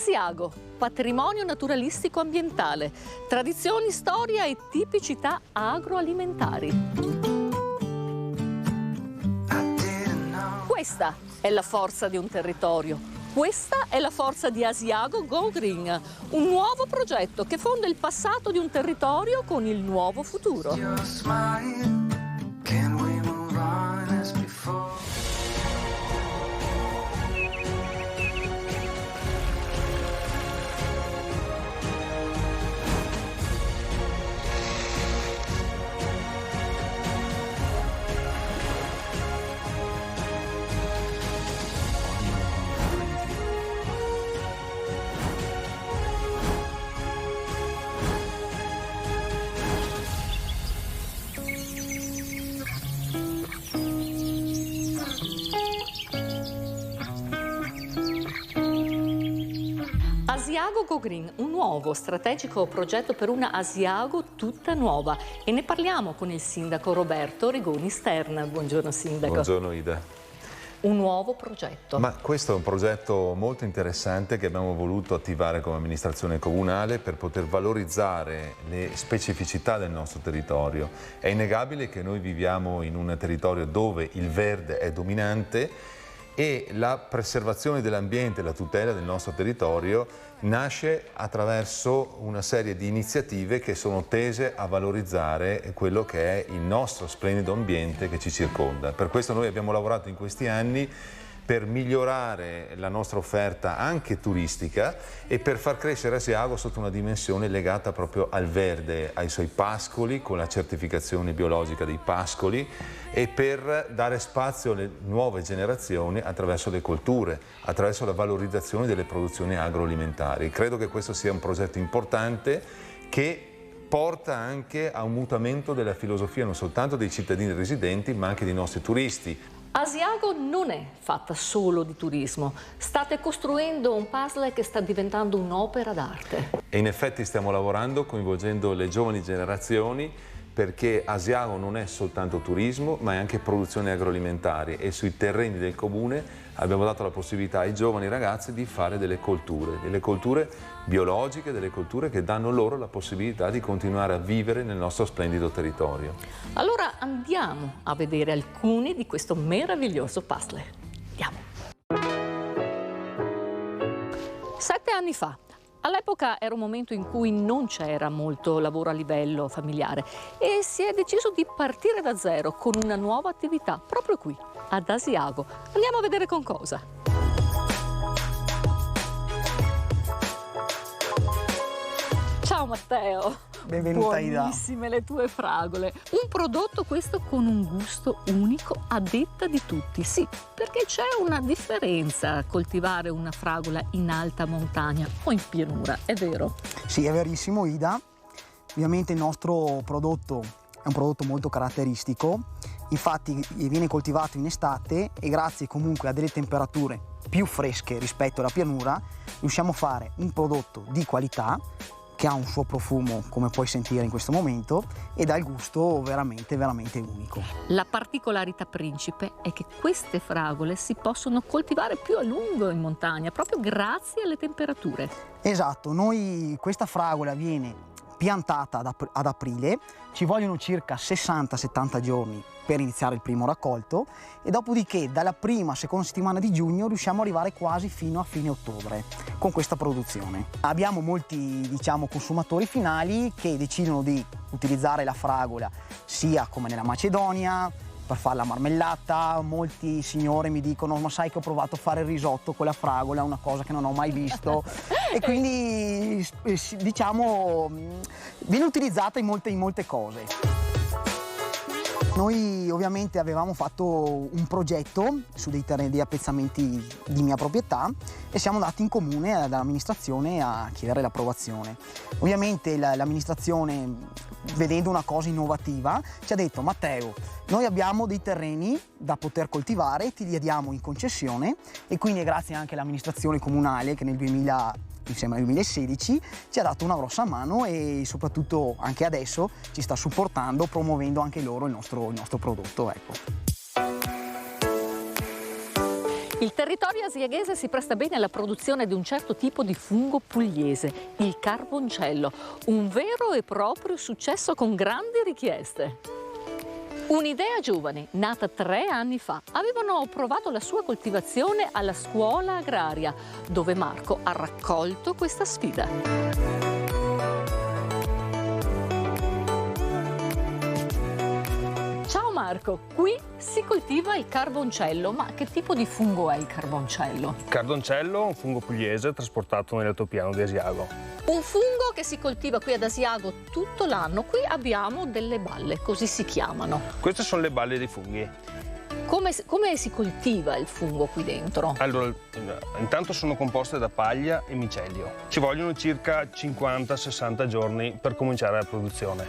Asiago, patrimonio naturalistico ambientale, tradizioni, storia e tipicità agroalimentari. Questa è la forza di un territorio. Questa è la forza di Asiago Go Green, un nuovo progetto che fonda il passato di un territorio con il nuovo futuro. Asiago Go Green, un nuovo strategico progetto per una Asiago tutta nuova, e ne parliamo con il sindaco Roberto Rigoni Stern. Buongiorno sindaco. Buongiorno Ida. Un nuovo progetto. Ma questo è un progetto molto interessante che abbiamo voluto attivare come amministrazione comunale per poter valorizzare le specificità del nostro territorio. È innegabile che noi viviamo in un territorio dove il verde è dominante e la preservazione dell'ambiente e la tutela del nostro territorio nasce attraverso una serie di iniziative che sono tese a valorizzare quello che è il nostro splendido ambiente che ci circonda. Per questo noi abbiamo lavorato in questi anni per migliorare la nostra offerta anche turistica e per far crescere Asiago sotto una dimensione legata proprio al verde, ai suoi pascoli, con la certificazione biologica dei pascoli, e per dare spazio alle nuove generazioni attraverso le colture, attraverso la valorizzazione delle produzioni agroalimentari. Credo che questo sia un progetto importante che porta anche a un mutamento della filosofia non soltanto dei cittadini residenti ma anche dei nostri turisti. Asiago non è fatta solo di turismo, state costruendo un puzzle che sta diventando un'opera d'arte. E in effetti stiamo lavorando coinvolgendo le giovani generazioni, perché Asiago non è soltanto turismo ma è anche produzione agroalimentare, e sui terreni del comune abbiamo dato la possibilità ai giovani ragazzi di fare delle colture biologiche, delle colture che danno loro la possibilità di continuare a vivere nel nostro splendido territorio. Allora andiamo a vedere alcuni di questo meraviglioso puzzle. Andiamo. 7 anni fa. All'epoca era un momento in cui non c'era molto lavoro a livello familiare e si è deciso di partire da zero con una nuova attività proprio qui, ad Asiago. Andiamo a vedere con cosa. Ciao Matteo! Benvenuta Ida. Buonissime le tue fragole. Un prodotto questo con un gusto unico a detta di tutti. Sì, perché c'è una differenza a coltivare una fragola in alta montagna o in pianura, è vero? Sì, è verissimo Ida. Ovviamente il nostro prodotto è un prodotto molto caratteristico, infatti viene coltivato in estate e grazie comunque a delle temperature più fresche rispetto alla pianura riusciamo a fare un prodotto di qualità che ha un suo profumo, come puoi sentire in questo momento, e dà il gusto veramente unico. La particolarità principe è che queste fragole si possono coltivare più a lungo in montagna, proprio grazie alle temperature. Esatto, questa fragola viene piantata ad aprile, ci vogliono circa 60-70 giorni per iniziare il primo raccolto e dopodiché dalla prima seconda settimana di giugno riusciamo ad arrivare quasi fino a fine ottobre con questa produzione. Abbiamo molti consumatori finali che decidono di utilizzare la fragola sia come nella Macedonia per fare la marmellata. Molti signore mi dicono: ma sai che ho provato a fare il risotto con la fragola, è una cosa che non ho mai visto e quindi viene utilizzata in molte cose. Noi ovviamente avevamo fatto un progetto su dei terreni, degli appezzamenti di mia proprietà e siamo andati in comune all'amministrazione a chiedere l'approvazione. Ovviamente l'amministrazione, vedendo una cosa innovativa, ci ha detto: Matteo, noi abbiamo dei terreni da poter coltivare, ti li diamo in concessione, e quindi grazie anche all'amministrazione comunale che nel 2016 ci ha dato una grossa mano e soprattutto anche adesso ci sta supportando, promuovendo anche loro il nostro prodotto. Ecco. Il territorio asiaghese si presta bene alla produzione di un certo tipo di fungo pugliese, il carboncello, un vero e proprio successo con grandi richieste. Un'idea giovane, nata 3 anni fa. Avevano provato la sua coltivazione alla scuola agraria, dove Marco ha raccolto questa sfida. Ciao Marco, qui si coltiva il carboncello, ma che tipo di fungo è il carboncello? Il carboncello è un fungo pugliese trasportato nell'altopiano di Asiago. Un fungo che si coltiva qui ad Asiago tutto l'anno. Qui abbiamo delle balle, così si chiamano. Queste sono le balle dei funghi. Come si coltiva il fungo qui dentro? Allora, intanto sono composte da paglia e micelio. Ci vogliono circa 50-60 giorni per cominciare la produzione.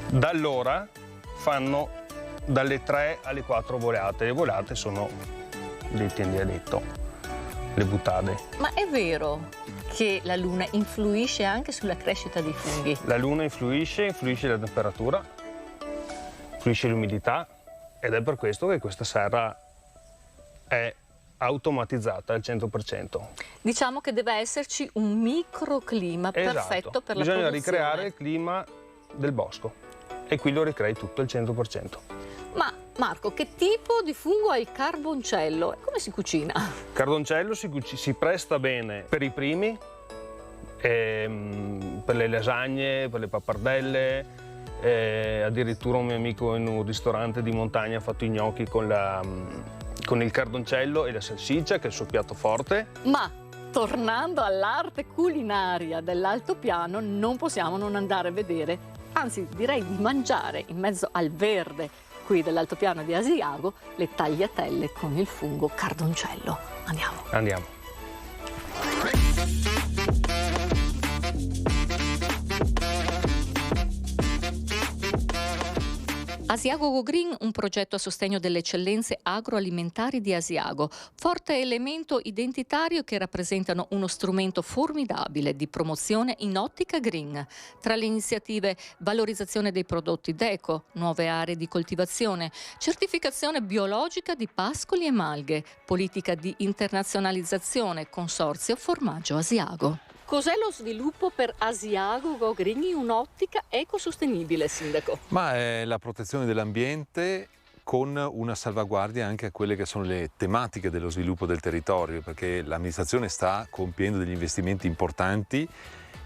Da allora fanno dalle 3 alle 4 volate. Le volate sono dette in dialetto, le butade. Ma è vero che la luna influisce anche sulla crescita dei funghi? La luna influisce la temperatura, influisce l'umidità, ed è per questo che questa serra è automatizzata al 100%. Diciamo che deve esserci un microclima perfetto per la produzione. Bisogna ricreare il clima del bosco e qui lo ricrei tutto al 100%. Ma Marco, che tipo di fungo ha il carboncello e come si cucina? Il carboncello si presta bene per i primi, per le lasagne, per le pappardelle, addirittura un mio amico in un ristorante di montagna ha fatto i gnocchi con il carboncello e la salsiccia, che è il suo piatto forte. Ma tornando all'arte culinaria dell'altopiano, non possiamo non andare a vedere, anzi direi di mangiare in mezzo al verde qui dell'altopiano di Asiago le tagliatelle con il fungo carboncello. Andiamo. Andiamo. Asiago Go Green, un progetto a sostegno delle eccellenze agroalimentari di Asiago, forte elemento identitario che rappresentano uno strumento formidabile di promozione in ottica green. Tra le iniziative valorizzazione dei prodotti d'eco, nuove aree di coltivazione, certificazione biologica di pascoli e malghe, politica di internazionalizzazione, consorzio formaggio Asiago. Cos'è lo sviluppo per Asiago Go Green in un'ottica ecosostenibile, Sindaco? Ma è la protezione dell'ambiente con una salvaguardia anche a quelle che sono le tematiche dello sviluppo del territorio, perché l'amministrazione sta compiendo degli investimenti importanti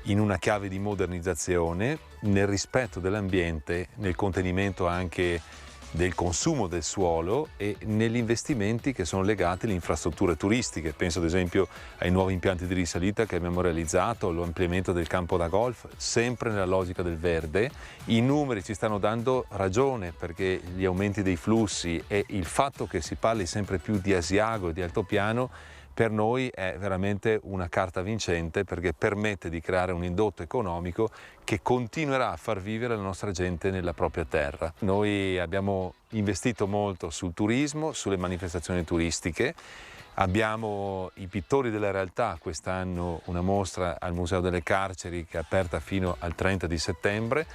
in una chiave di modernizzazione, nel rispetto dell'ambiente, nel contenimento anche del consumo del suolo e negli investimenti che sono legati alle infrastrutture turistiche. Penso ad esempio ai nuovi impianti di risalita che abbiamo realizzato, l'ampliamento del campo da golf, sempre nella logica del verde. I numeri ci stanno dando ragione, perché gli aumenti dei flussi e il fatto che si parli sempre più di Asiago e di altopiano per noi è veramente una carta vincente, perché permette di creare un indotto economico che continuerà a far vivere la nostra gente nella propria terra. Noi abbiamo investito molto sul turismo, sulle manifestazioni turistiche. Abbiamo i pittori della realtà, quest'anno una mostra al Museo delle Carceri che è aperta fino al 30 di settembre,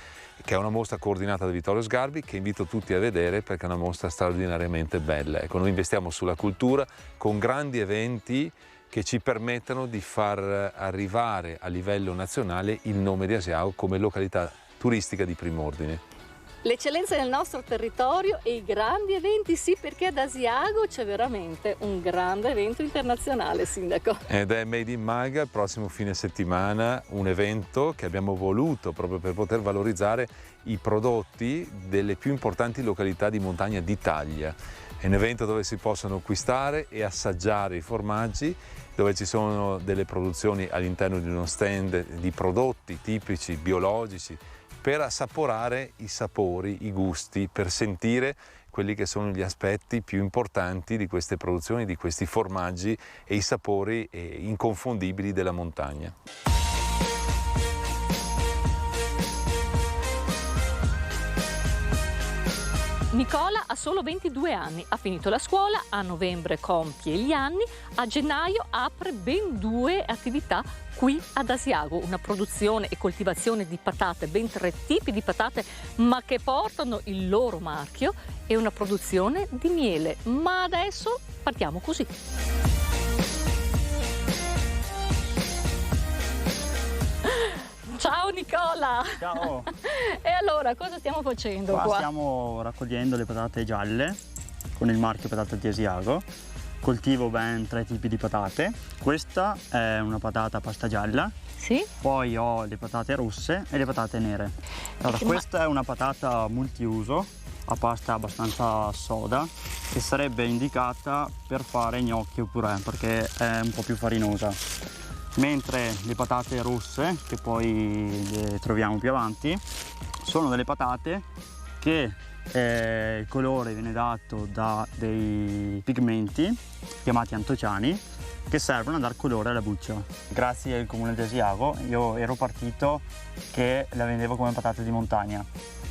che è una mostra coordinata da Vittorio Sgarbi, che invito tutti a vedere perché è una mostra straordinariamente bella. Ecco, noi investiamo sulla cultura con grandi eventi che ci permettono di far arrivare a livello nazionale il nome di Asiago come località turistica di primo ordine. Le eccellenze del nostro territorio e i grandi eventi, sì, perché ad Asiago c'è veramente un grande evento internazionale, Sindaco. Ed è Made in Malga, il prossimo fine settimana, un evento che abbiamo voluto proprio per poter valorizzare i prodotti delle più importanti località di montagna d'Italia. È un evento dove si possono acquistare e assaggiare i formaggi, dove ci sono delle produzioni all'interno di uno stand di prodotti tipici, biologici, per assaporare i sapori, i gusti, per sentire quelli che sono gli aspetti più importanti di queste produzioni, di questi formaggi e i sapori inconfondibili della montagna. Nicola ha solo 22 anni, ha finito la scuola, a novembre compie gli anni, a gennaio apre ben 2 attività qui ad Asiago, una produzione e coltivazione di patate, ben 3 tipi di patate ma che portano il loro marchio, e una produzione di miele. Ma adesso partiamo così. Ciao Nicola! Ciao! E allora, cosa stiamo facendo qua? Stiamo raccogliendo le patate gialle con il marchio Patate di Asiago. Coltivo ben 3 tipi di patate. Questa è una patata pasta gialla. Sì? Poi ho le patate rosse e le patate nere. Allora, questa è una patata multiuso a pasta abbastanza soda che sarebbe indicata per fare gnocchi o purè perché è un po' più farinosa. Mentre le patate rosse, che poi le troviamo più avanti, sono delle patate che il colore viene dato da dei pigmenti chiamati antociani che servono a dar colore alla buccia. Grazie al comune di Asiago io ero partito che la vendevo come patate di montagna.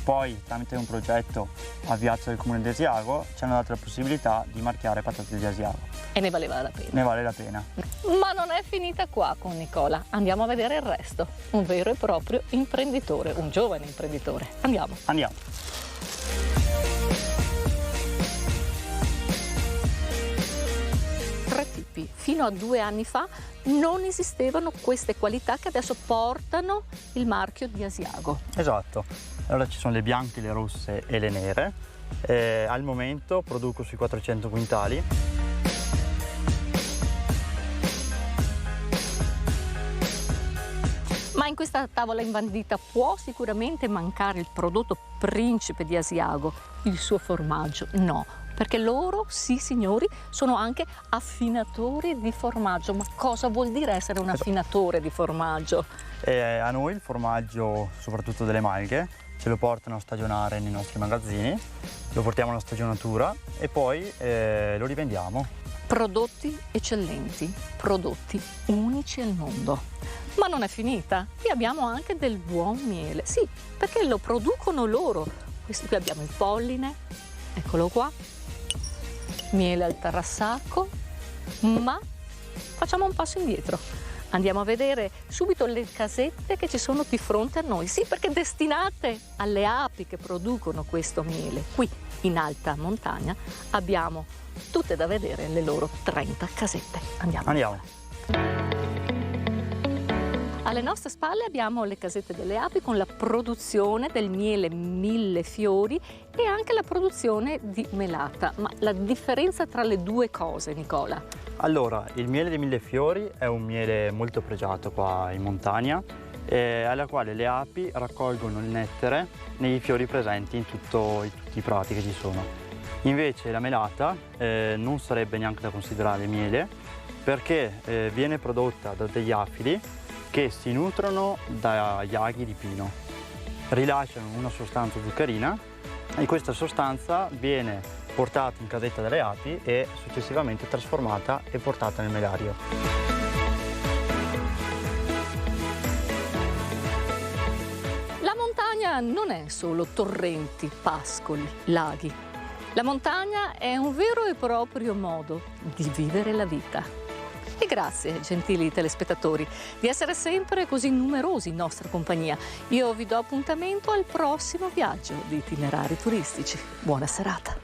Poi tramite un progetto avviato dal comune di Asiago ci hanno dato la possibilità di marchiare patate di Asiago. E ne valeva la pena. Ne vale la pena. Ma non è finita qua con Nicola, andiamo a vedere il resto. Un vero e proprio imprenditore, un giovane imprenditore. Andiamo. Andiamo. Fino a 2 anni fa non esistevano queste qualità che adesso portano il marchio di Asiago. Esatto, allora ci sono le bianche, le rosse e le nere. Al momento produco sui 400 quintali. Ma in questa tavola imbandita può sicuramente mancare il prodotto principe di Asiago, il suo formaggio. No, perché loro, sì signori, sono anche affinatori di formaggio. Ma cosa vuol dire essere un affinatore di formaggio? A noi il formaggio, soprattutto delle malghe, ce lo portano a stagionare nei nostri magazzini, lo portiamo alla stagionatura e poi lo rivendiamo. Prodotti eccellenti, prodotti unici al mondo. Ma non è finita, qui abbiamo anche del buon miele. Sì, perché lo producono loro. Qui abbiamo il polline, eccolo qua. Miele al tarrassacco, ma facciamo un passo indietro. Andiamo a vedere subito le casette che ci sono di fronte a noi. Sì, perché destinate alle api che producono questo miele. Qui in alta montagna abbiamo tutte da vedere le loro 30 casette. Andiamo. Andiamo. Alle nostre spalle abbiamo le casette delle api con la produzione del miele millefiori e anche la produzione di melata. Ma la differenza tra le due cose, Nicola? Allora, il miele di millefiori è un miele molto pregiato qua in montagna, alla quale le api raccolgono il nettare nei fiori presenti in tutti i prati che ci sono. Invece la melata non sarebbe neanche da considerare miele perché viene prodotta da degli afidi che si nutrono dagli aghi di pino. Rilasciano una sostanza zuccherina e questa sostanza viene portata in casetta dalle api e successivamente trasformata e portata nel melario. La montagna non è solo torrenti, pascoli, laghi. La montagna è un vero e proprio modo di vivere la vita. E grazie, gentili telespettatori, di essere sempre così numerosi in nostra compagnia. Io vi do appuntamento al prossimo viaggio di itinerari turistici. Buona serata.